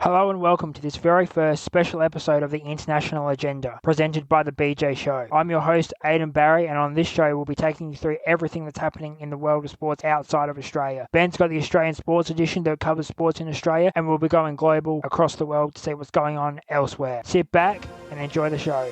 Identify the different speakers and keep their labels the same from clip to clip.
Speaker 1: Hello and welcome to this very first special episode of the International Agenda, presented by the BJ Show. I'm your host, Aidan Barry, and on this show we'll be taking you through everything that's happening in the world of sports outside of Australia. Ben's got the Australian Sports Edition that covers sports in Australia, and we'll be going global across the world to see what's going on elsewhere. Sit back and enjoy the show.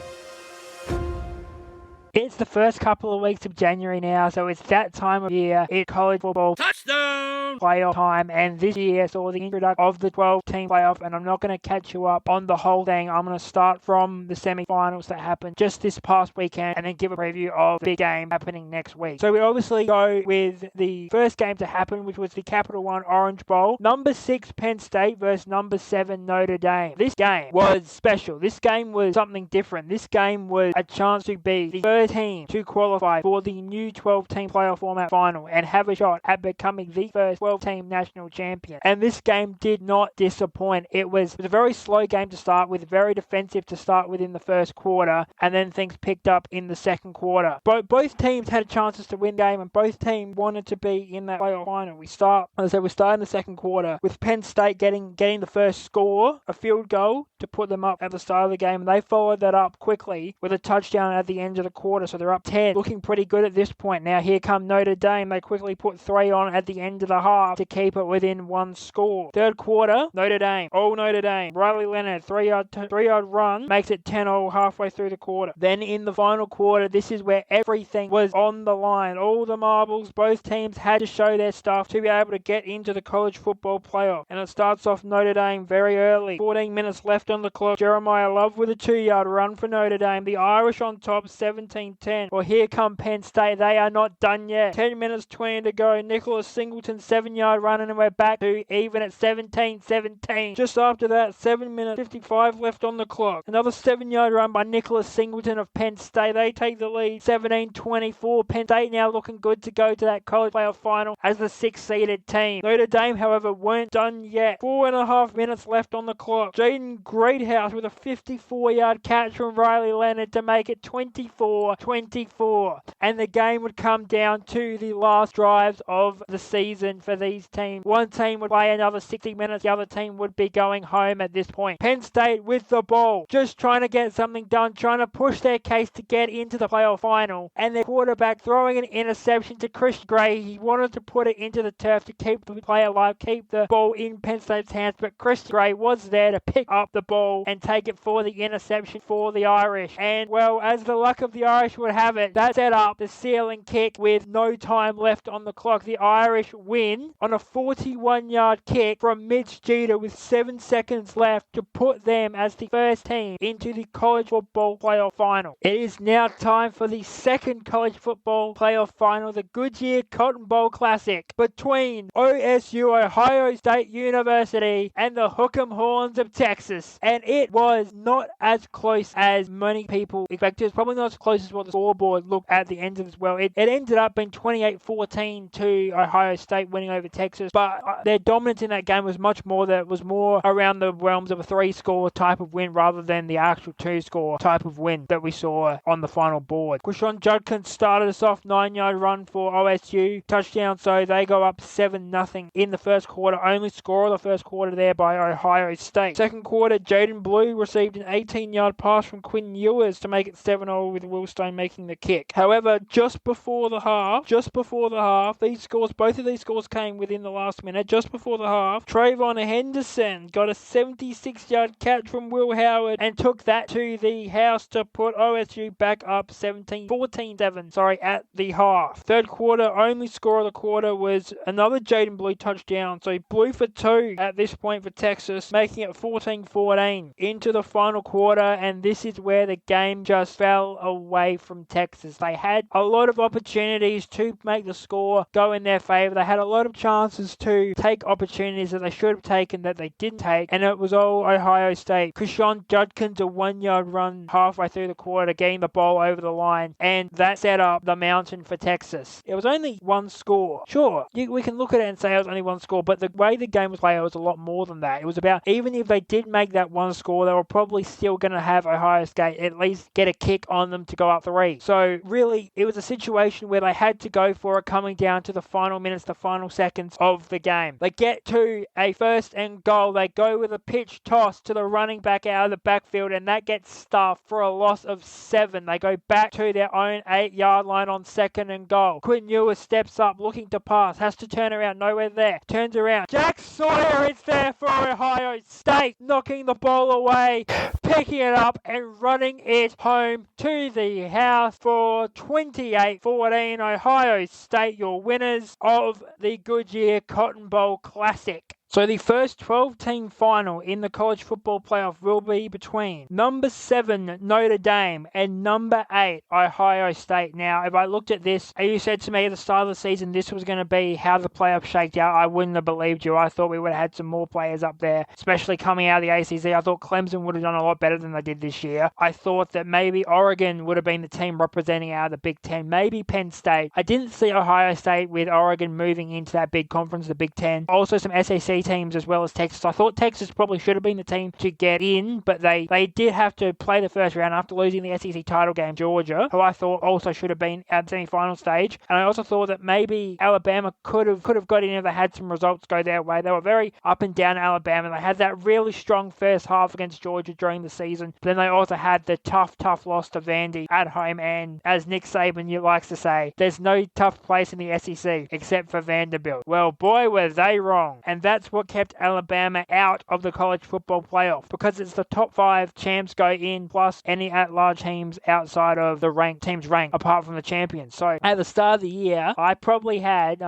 Speaker 1: It's the first couple of weeks of January now, so it's that time of year. It's college football touchdown playoff time, and this year saw the introduction of the 12-team playoff, and I'm not going to catch you up on the whole thing. I'm going to start from the semi-finals that happened just this past weekend, and then give a preview of the big game happening next week. So we obviously go with the first game to happen, which was the Capital One Orange Bowl. Number 6 Penn State versus number 7 Notre Dame. This game was special. This game was something different. This game was a chance to be the first team to qualify for the new 12-team playoff format final and have a shot at becoming the first 12-team national champion. And this game did not disappoint. It was a very slow game to start with, very defensive to start with in the first quarter, and then things picked up in the second quarter. Both teams had chances to win the game, and both teams wanted to be in that playoff final. We start in the second quarter with Penn State getting the first score, a field goal to put them up at the start of the game, and they followed that up quickly with a touchdown at the end of the quarter. So they're up 10, looking pretty good at this point. Now here come Notre Dame. They quickly put 3 on at the end of the half to keep it within one score. Third quarter, Notre Dame. Riley Leonard, 3-yard run, makes it 10-0 halfway through the quarter. Then in the final quarter, this is where everything was on the line. All the marbles, both teams had to show their stuff to be able to get into the college football playoff. And it starts off Notre Dame very early. 14 minutes left on the clock. Jeremiah Love with a 2-yard run for Notre Dame. The Irish on top, 17-10. Well, here come Penn State. They are not done yet. 10 minutes 20 to go. Nicholas Singleton, 7-yard run, and we're back to even at 17-17. Just after that, 7 minutes 55 left on the clock. Another 7-yard run by Nicholas Singleton of Penn State. They take the lead, 17-24. Penn State now looking good to go to that college playoff final as the 6th-seeded team. Notre Dame, however, weren't done yet. 4.5 minutes left on the clock. Jaden Greathouse with a 54-yard catch from Riley Leonard to make it 24-24. And the game would come down to the last drives of the season for these teams. One team would play another 60 minutes. The other team would be going home at this point. Penn State with the ball, just trying to get something done, trying to push their case to get into the playoff final. And their quarterback throwing an interception to Chris Gray. He wanted to put it into the turf to keep the play alive, keep the ball in Penn State's hands, but Chris Gray was there to pick up the ball and take it for the interception for the Irish. And, well, as the luck of the Irish would have it, that set up the ceiling kick with no time left on the clock. The Irish win on a 41-yard kick from Mitch Jeter with 7 seconds left to put them as the first team into the college football playoff final. It is now time for the second college football playoff final, the Goodyear Cotton Bowl Classic, between OSU, Ohio State University, and the Hook'em Horns of Texas. And it was not as close as many people expected. It's probably not as close as what the scoreboard looked at the end of this. Well, it ended up being 28-14 to Ohio State winning over Texas, but their dominance in that game was much more that was more around the realms of a 3-score type of win rather than the actual 2-score type of win that we saw on the final board. Quishon Judkins started us off, 9-yard run for OSU, touchdown, so they go up 7-0 in the first quarter. Only score of the first quarter there by Ohio State. Second quarter, Jaden Blue received an 18-yard pass from Quinn Ewers to make it 7-0 with Will Stone making the kick. However, just before the half, both of these scores came within the last minute. Just before the half, Trayvon Henderson got a 76-yard catch from Will Howard and took that to the house to put OSU back up 14-7 at the half. Third quarter, only score of the quarter was another Jaden Blue touchdown. So Blue for 2 at this point for Texas, making it 14-14 into the final quarter, and this is where the game just fell away from Texas. They had a lot of opportunities to make the score go in their favor. They had a lot of chances to take opportunities that they should have taken that they didn't take, and it was all Ohio State. Quishon Judkins, a 1-yard run halfway through the quarter, getting the ball over the line, and that set up the mountain for Texas. It was only one score. Sure, we can look at it and say it was only one score, but the way the game was played, it was a lot more than that. It was about, even if they did make that one score, they were probably still going to have Ohio State at least get a kick on them to go up up 3. So really, it was a situation where they had to go for it coming down to the final minutes, the final seconds of the game. They get to a first and goal. They go with a pitch toss to the running back out of the backfield, and that gets stuffed for a loss of 7. They go back to their own 8-yard line on second and goal. Quinn Ewers steps up looking to pass, has to turn around, nowhere there, turns around. Jack Sawyer is there for Ohio State, knocking the ball away, picking it up and running it home to the house for 28-14. Ohio State, your winners of the Goodyear Cotton Bowl Classic. So the first 12-team final in the college football playoff will be between number 7 Notre Dame and number 8 Ohio State. Now, if I looked at this and you said to me at the start of the season this was going to be how the playoff shaked out, I wouldn't have believed you. I thought we would have had some more players up there, especially coming out of the ACC. I thought Clemson would have done a lot better than they did this year. I thought that maybe Oregon would have been the team representing out of the Big Ten, maybe Penn State. I didn't see Ohio State with Oregon moving into that big conference, the Big Ten. Also some SEC teams as well as Texas. I thought Texas probably should have been the team to get in, but they did have to play the first round after losing the SEC title game. Georgia, who I thought also should have been at the semi-final stage, and I also thought that maybe Alabama could have got in if they had some results go their way. They were very up and down Alabama. They had that really strong first half against Georgia during the season, but then they also had the tough loss to Vandy at home, and as Nick Saban likes to say, there's no tough place in the SEC except for Vanderbilt. Well, boy, were they wrong, and that's what kept Alabama out of the college football playoff, because it's the top 5 champs go in plus any at-large teams outside of the ranked teams ranked apart from the champions. So at the start of the year, I probably had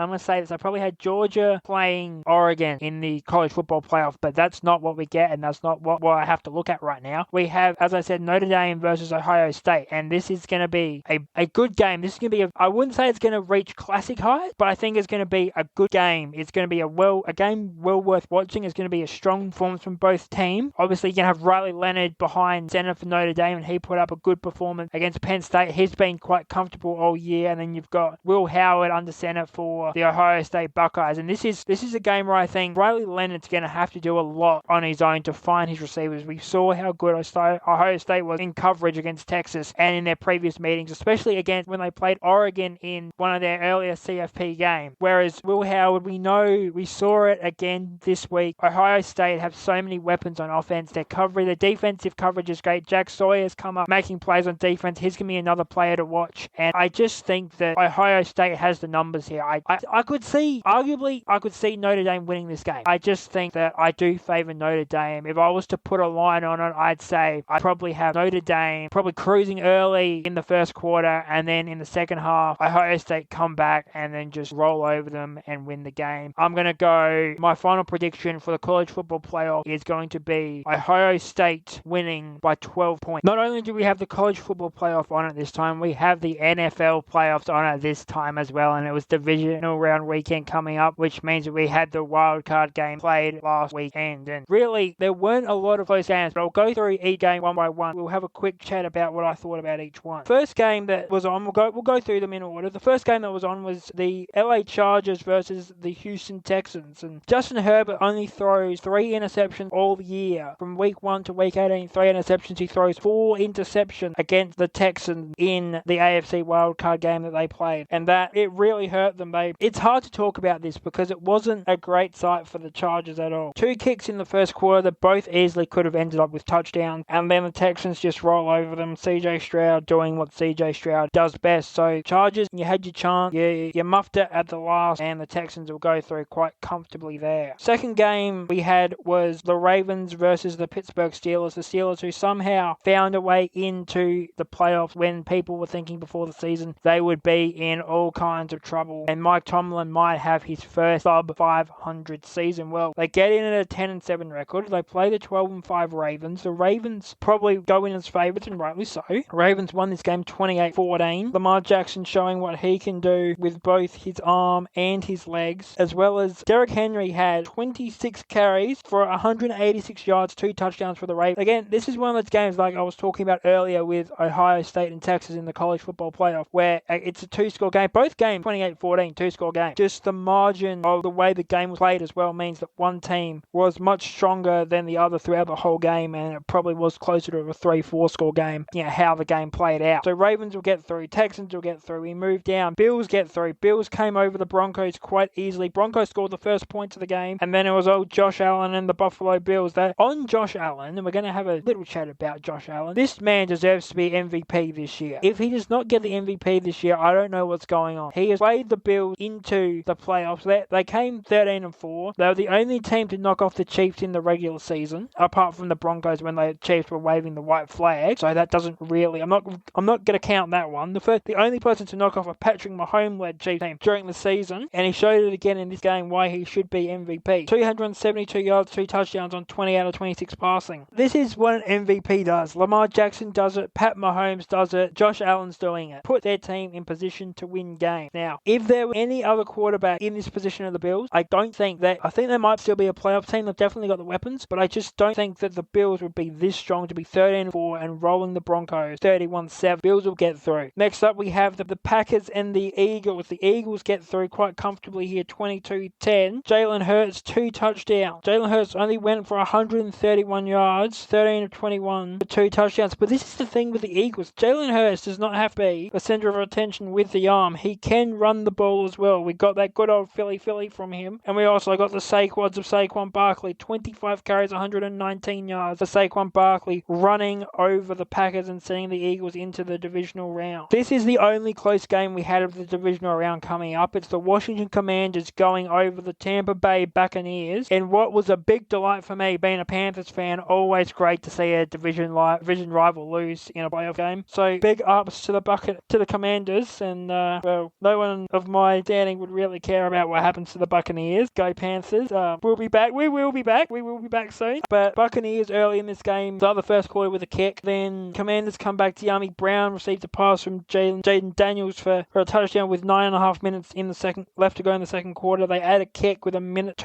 Speaker 1: Georgia playing Oregon in the college football playoff, but that's not what we get, and that's not what I have to look at right now. We have, as I said, Notre Dame versus Ohio State, and this is going to be a good game. This is going to be I wouldn't say it's going to reach classic heights, but I think it's going to be a good game. It's going to be a game well worth watching. It's going to be a strong performance from both teams. Obviously, you're going to have Riley Leonard behind center for Notre Dame, and he put up a good performance against Penn State. He's been quite comfortable all year, and then you've got Will Howard under center for the Ohio State Buckeyes. And this is a game where I think Riley Leonard's going to have to do a lot on his own to find his receivers. We saw how good Ohio State was in coverage against Texas and in their previous meetings, especially against when they played Oregon in one of their earlier CFP games. Whereas Will Howard, we saw it again this week. Ohio State have so many weapons on offense. Their defensive coverage is great. Jack Sawyer's come up making plays on defense. He's going to be another player to watch. And I just think that Ohio State has the numbers here. I could see Notre Dame winning this game. I just think that I do favor Notre Dame. If I was to put a line on it, I'd say I probably have Notre Dame probably cruising early in the first quarter, and then in the second half, Ohio State come back and then just roll over them and win the game. I'm going to go, my final prediction for the college football playoff is going to be Ohio State winning by 12 points. Not only do we have the college football playoff on it this time, we have the NFL playoffs on it this time as well, and it was divisional round weekend coming up, which means that we had the wildcard game played last weekend, and really there weren't a lot of close games, but I'll go through each game one by one. We'll have a quick chat about what I thought about each one. First game that was on, we'll go through them in order. The first game that was on was the LA Chargers versus the Houston Texans, and Justin Herbert only throws 3 interceptions all year. From week 1 to week 18, 3 interceptions. He throws 4 interceptions against the Texans in the AFC wildcard game that they played, and that it really hurt them. It's hard to talk about this because it wasn't a great sight for the Chargers at all. 2 kicks in the first quarter that both easily could have ended up with touchdowns, and then the Texans just roll over them. CJ Stroud doing what CJ Stroud does best. So Chargers, you had your chance, you muffed it at the last, and the Texans will go through quite comfortably there. Second game we had was the Ravens versus the Pittsburgh Steelers. The Steelers, who somehow found a way into the playoffs when people were thinking before the season they would be in all kinds of trouble, and Mike Tomlin might have his first sub 500 season. Well, they get in at a 10-7 record. They play the 12-5 Ravens. The Ravens probably go in as favourites, and rightly so. Ravens won this game 28-14. Lamar Jackson showing what he can do with both his arm and his legs, as well as Derrick Henry had had 26 carries for 186 yards, 2 touchdowns for the Ravens. Again, this is one of those games like I was talking about earlier with Ohio State and Texas in the college football playoff, where it's a 2-score game. Both games, 28-14, 2-score game. Just the margin of the way the game was played as well means that one team was much stronger than the other throughout the whole game, and it probably was closer to a 3-4 score game, how the game played out. So Ravens will get through, Texans will get through, we move down, Bills get through. Bills came over the Broncos quite easily. Broncos scored the first points of the game, and then it was old Josh Allen and the Buffalo Bills. That on Josh Allen, and we're going to have a little chat about Josh Allen. This man deserves to be MVP this year. If he does not get the MVP this year, I don't know what's going on. He has played the Bills into the playoffs. They came 13-4. They were the only team to knock off the Chiefs in the regular season, apart from the Broncos when the Chiefs were waving the white flag. So that doesn't really. I'm not going to count that one. The only person to knock off a Patrick Mahomes-led Chiefs team during the season, and he showed it again in this game why he should be MVP. 272 yards, 2 touchdowns on 20 out of 26 passing. This is what an MVP does. Lamar Jackson does it. Pat Mahomes does it. Josh Allen's doing it. Put their team in position to win games. Now, if there were any other quarterback in this position of the Bills, I think there might still be a playoff team. They've definitely got the weapons, but I just don't think that the Bills would be this strong to be 13-4 and rolling the Broncos 31-7. Bills will get through. Next up, we have the Packers and the Eagles. The Eagles get through quite comfortably here, 22-10. Jalen Hurts, 2 touchdowns. Jalen Hurts only went for 131 yards, 13 of 21 for 2 touchdowns. But this is the thing with the Eagles. Jalen Hurts does not have to be the center of attention with the arm. He can run the ball as well. We got that good old Philly from him. And we also got the Saquons of Saquon Barkley. 25 carries, 119 yards for Saquon Barkley, running over the Packers and sending the Eagles into the divisional round. This is the only close game we had of the divisional round coming up. It's the Washington Commanders going over the Tampa Bay Buccaneers. And what was a big delight for me, being a Panthers fan, always great to see a division rival lose in a playoff game. So big ups to the Commanders, and no one of my standing would really care about what happens to the Buccaneers. Go Panthers. We'll be back. We will be back. We will be back soon. But Buccaneers early in this game start the first quarter with a kick. Then Commanders come back. De'Ami Brown receives a pass from Jaden Daniels for a touchdown with 9.5 minutes in the second left to go in the second quarter. They add a kick with 2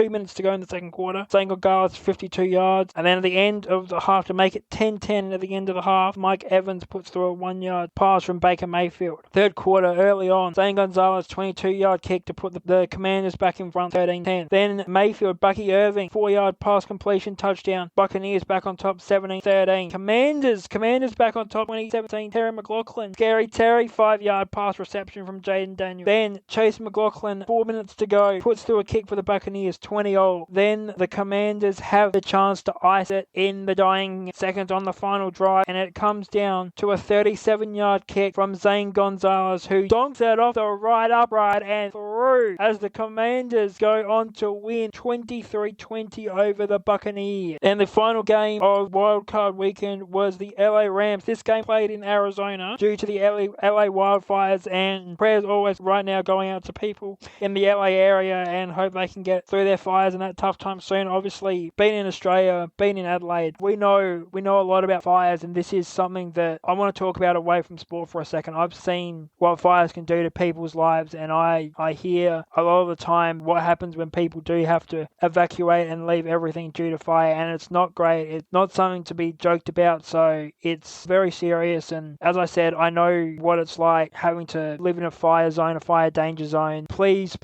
Speaker 1: minutes to go in the second quarter. Zane Gonzalez 52 yards. And then at the end of the half, to make it 10-10 at the end of the half, Mike Evans puts through a 1-yard pass from Baker Mayfield. Third quarter early on, Zane Gonzalez 22-yard kick to put the Commanders back in front 13-10. Then Mayfield, Bucky Irving 4-yard pass completion touchdown. Buccaneers back on top 17-13. Commanders back on top 2017. Terry McLaughlin, Scary Terry 5-yard pass reception from Jaden Daniels. Then Chase McLaughlin 4 minutes to go puts through a kick for the Buccaneers 20-0. Then the Commanders have the chance to ice it in the dying seconds on the final drive, and it comes down to a 37-yard kick from Zane Gonzalez, who donks it off the right upright and through as the Commanders go on to win 23-20 over the Buccaneers. And the final game of wildcard weekend was the LA Rams. This game played in Arizona due to the LA wildfires, and prayers always right now going out to people in the LA area and hope they can get through their fires in that tough time soon. Obviously, being in Australia, being in Adelaide, we know a lot about fires, and this is something that I want to talk about away from sport for a second. I've seen what fires can do to people's lives, and I hear a lot of the time what happens when people do have to evacuate and leave everything due to fire, and it's not great. It's not something to be joked about, so it's very serious. And as I said, I know what it's like having to live in a fire zone, a fire danger zone. Please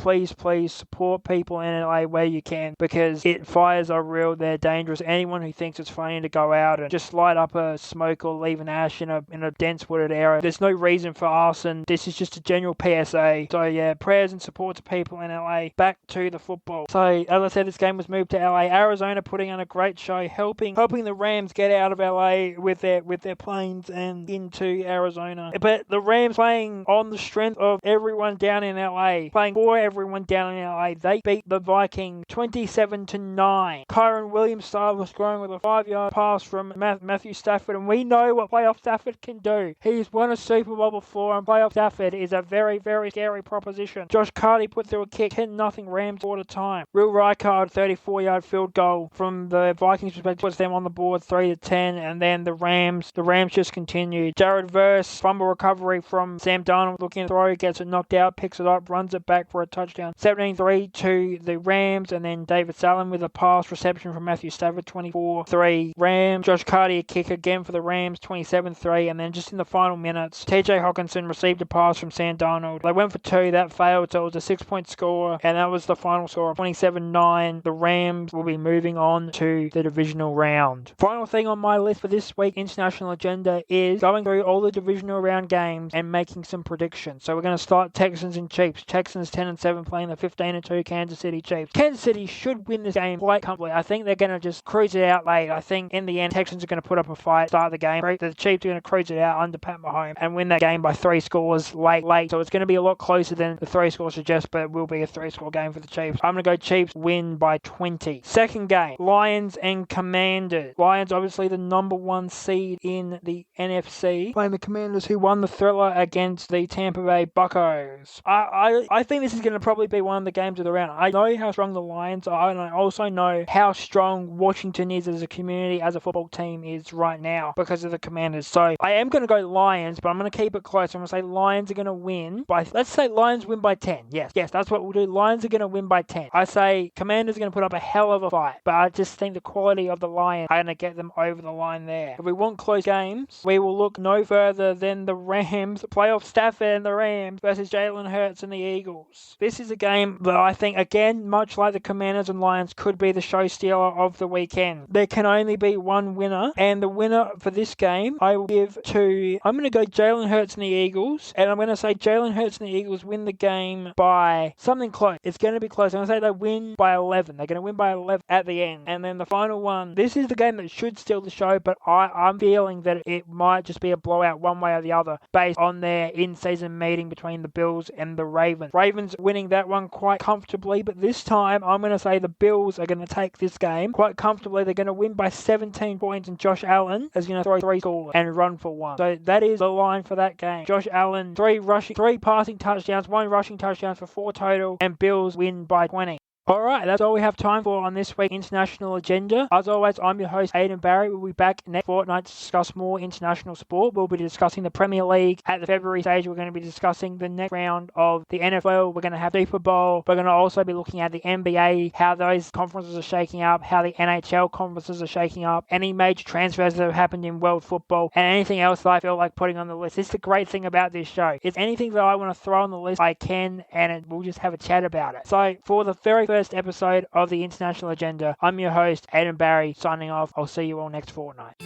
Speaker 1: support people in LA where you can, because fires are real, they're dangerous. Anyone who thinks it's funny to go out and just light up a smoke or leave an ash in a dense wooded area, there's no reason for arson. This is just a general PSA. So yeah, prayers and support to people in LA. Back to the football. So as I said, this game was moved to LA. Arizona putting on a great show, helping the Rams get out of LA with their planes and into Arizona. But the Rams, playing on the strength of everyone down in LA, playing for everyone down in LA, they beat the Vikings 27-9. Kyron Williams-Style scoring with a 5-yard pass from Matthew Stafford, and we know what playoff Stafford can do. He's won a Super Bowl before, and playoff Stafford is a very, very scary proposition. Josh Carty put through a kick, 10-0 Rams quarter time. Will Reichard 34-yard field goal from the Vikings perspective puts them on the board 3-10, and then the Rams just continued. Jared Verse, fumble recovery from Sam Darnold, looking to throw, gets it knocked out, picks it up, runs it back for a touchdown. 17-3 to the Rams. Rams, and then David Salem with a pass reception from Matthew Stafford, 24-3 Rams. Josh Carty a kick again for the Rams, 27-3, and then just in the final minutes, TJ Hawkinson received a pass from Sam Darnold. They went for two, that failed, so it was a 6-point score, and that was the final score of 27-9. The Rams will be moving on to the divisional round. Final thing on my list for this week, international agenda, is going through all the divisional round games and making some predictions. So we're going to start Texans and Chiefs. Texans 10-7 playing the 15-2 Kansas City Chiefs. Kansas City should win this game quite comfortably. I think they're going to just cruise it out late. I think in the end, Texans are going to put up a fight, start the game. The Chiefs are going to cruise it out under Pat Mahomes and win that game by 3 scores late. So it's going to be a lot closer than the 3 scores suggest, but it will be a 3-score game for the Chiefs. I'm going to go Chiefs win by 20. Second game, Lions and Commanders. Lions obviously the number 1 seed in the NFC, playing the Commanders who won the thriller against the Tampa Bay Buccos. I think this is going to probably be one of the games of the round. I know how strong the Lions are, and I also know how strong Washington is as a community, as a football team is right now because of the Commanders. So I am going to go Lions, but I'm going to keep it close. I'm going to say Lions are going to win by, let's say Lions win by 10. Yes, that's what we'll do. Lions are going to win by 10. I say Commanders are going to put up a hell of a fight, but I just think the quality of the Lions are going to get them over the line there. If we want close games, we will look no further than the Rams, playoff Stafford and the Rams versus Jalen Hurts and the Eagles. This is a game that I think, again, much like the Commanders and Lions, could be the show stealer of the weekend. There can only be one winner, and the winner for this game, I will give to, I'm going to go Jalen Hurts and the Eagles, and I'm going to say Jalen Hurts and the Eagles win the game by something close. It's going to be close. I'm going to say they win by 11. They're going to win by 11 at the end. And then the final one, this is the game that should steal the show, but I'm feeling that it might just be a blowout one way or the other based on their in-season meeting between the Bills and the Ravens. Ravens winning that one quite comfortably, but this time I'm going to say the Bills are going to take this game quite comfortably. They're going to win by 17 points, and Josh Allen is going to throw 3 scores and run for 1. So that is the line for that game. Josh Allen, 3 passing touchdowns, 1 rushing touchdowns for 4 total, and Bills win by 20. Alright, that's all we have time for on this week's International Agenda. As always, I'm your host, Aidan Barry. We'll be back next fortnight to discuss more international sport. We'll be discussing the Premier League at the February stage. We're going to be discussing the next round of the NFL. We're going to have Super Bowl. We're going to also be looking at the NBA, how those conferences are shaking up, how the NHL conferences are shaking up, any major transfers that have happened in world football, and anything else that I feel like putting on the list. This is the great thing about this show. It's anything that I want to throw on the list, I can, and we'll just have a chat about it. So, for the very first episode of the International Agenda, I'm your host, Aidan Barry, signing off. I'll see you all next fortnight.